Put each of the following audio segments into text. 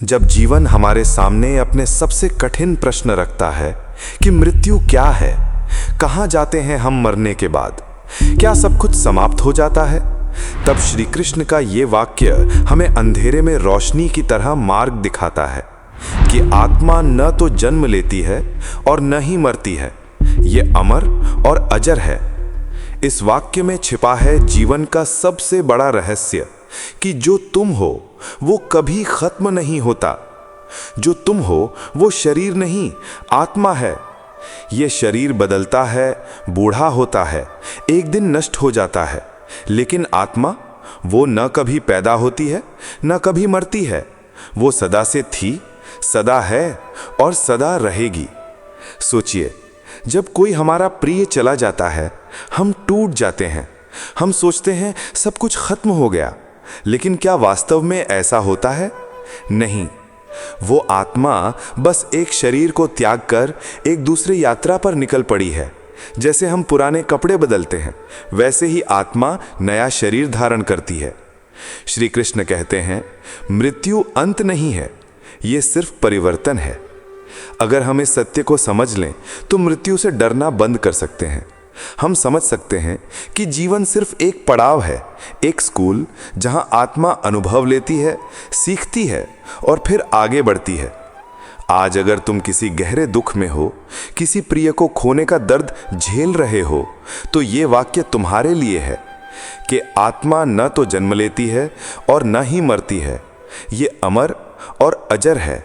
जब जीवन हमारे सामने अपने सबसे कठिन प्रश्न रखता है कि मृत्यु क्या है, कहाँ जाते हैं हम मरने के बाद, क्या सब कुछ समाप्त हो जाता है, तब श्री कृष्ण का ये वाक्य हमें अंधेरे में रोशनी की तरह मार्ग दिखाता है कि आत्मा न तो जन्म लेती है और न ही मरती है, ये अमर और अजर है। इस वाक्य में छिपा है जीवन का सबसे बड़ा रहस्य कि जो तुम हो वो कभी खत्म नहीं होता। जो तुम हो वो शरीर नहीं, आत्मा है। ये शरीर बदलता है, बूढ़ा होता है, एक दिन नष्ट हो जाता है, लेकिन आत्मा वो न कभी पैदा होती है न कभी मरती है। वो सदा से थी, सदा है और सदा रहेगी। सोचिए, जब कोई हमारा प्रिय चला जाता है हम टूट जाते हैं। हम सोचते हैं सब कुछ खत्म हो गया, लेकिन क्या वास्तव में ऐसा होता है? नहीं। वो आत्मा बस एक शरीर को त्याग कर एक दूसरी यात्रा पर निकल पड़ी है। जैसे हम पुराने कपड़े बदलते हैं, वैसे ही आत्मा नया शरीर धारण करती है। श्री कृष्ण कहते हैं, मृत्यु अंत नहीं है, ये सिर्फ परिवर्तन है। अगर हम इस सत्य को समझ लें तो मृत्यु से डरना बंद कर सकते हैं। हम समझ सकते हैं कि जीवन सिर्फ एक पड़ाव है, एक स्कूल जहां आत्मा अनुभव लेती है, सीखती है और फिर आगे बढ़ती है। आज अगर तुम किसी गहरे दुख में हो, किसी प्रिय को खोने का दर्द झेल रहे हो, तो ये वाक्य तुम्हारे लिए है कि आत्मा न तो जन्म लेती है और न ही मरती है, ये अमर और अजर है।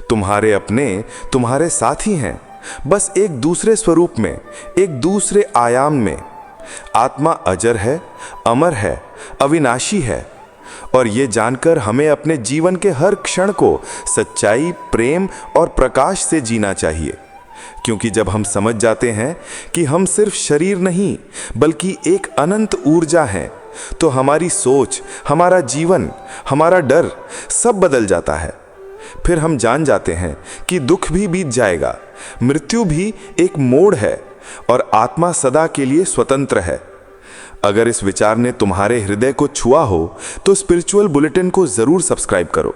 तुम्हारे अपने तुम्हारे साथ ही हैं, बस एक दूसरे स्वरूप में, एक दूसरे आयाम में। आत्मा अजर है, अमर है, अविनाशी है। और ये जानकर हमें अपने जीवन के हर क्षण को सच्चाई, प्रेम और प्रकाश से जीना चाहिए। क्योंकि जब हम समझ जाते हैं कि हम सिर्फ शरीर नहीं बल्कि एक अनंत ऊर्जा हैं, तो हमारी सोच, हमारा जीवन, हमारा डर सब बदल जाता है। फिर हम जान जाते हैं कि दुख भी बीत जाएगा, मृत्यु भी एक मोड़ है और आत्मा सदा के लिए स्वतंत्र है। अगर इस विचार ने तुम्हारे हृदय को छुआ हो तो स्पिरिचुअल बुलेटिन को जरूर सब्सक्राइब करो।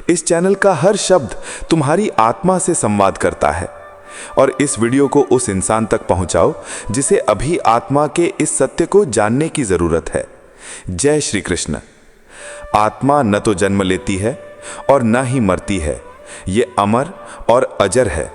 इस चैनल का हर शब्द तुम्हारी आत्मा से संवाद करता है। और इस वीडियो को उस इंसान तक पहुंचाओ जिसे अभी आत्मा के इस सत्य को जानने की जरूरत है। जय श्री कृष्ण। आत्मा न तो जन्म लेती है और न ही मरती है, ये अमर और अजर है।